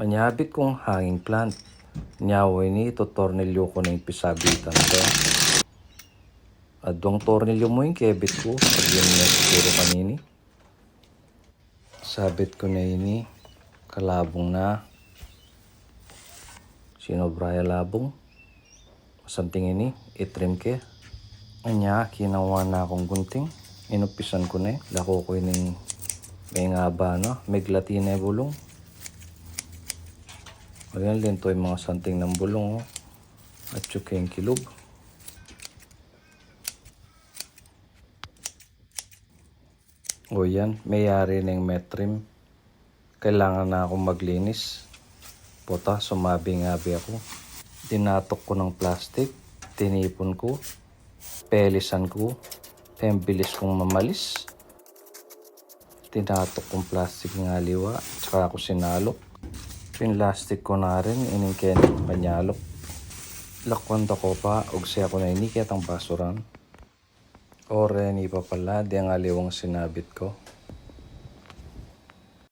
Manyabit kong hanging plant. Nyaway ni ito tornilyo ko na yung pisabitan ko. Adwang tornilyo mo yung kebit ko. Pag yun na siguro kanini. Sabit ko na ini. Kalabong na. Sinobraya labong. Masanting ini. Itrim ke. Anya, kinawa na akong gunting. Inupisan ko na eh. Lako ko yung may nga ba no? May glati na bulong. Ayan din to yung mga santing ng bulong. Oh. At saka yung kilog. O yan, mayari na yung metrim. Kailangan na akong maglinis. Puta, sumabi-ngabi ako. Tinatok ko ng plastic. Tinipon ko. Pelisan ko. Pembilis kong mamalis. Tinatok kong plastic ng aliwa. Tsaka ako sinalok. Pinlastic ko na rin. Iningkenin panyalok. Lakwanta ko pa. Ugsi ako na iniket ang basuran. Ore ni pa pala. Di ang aliwang sinabit ko.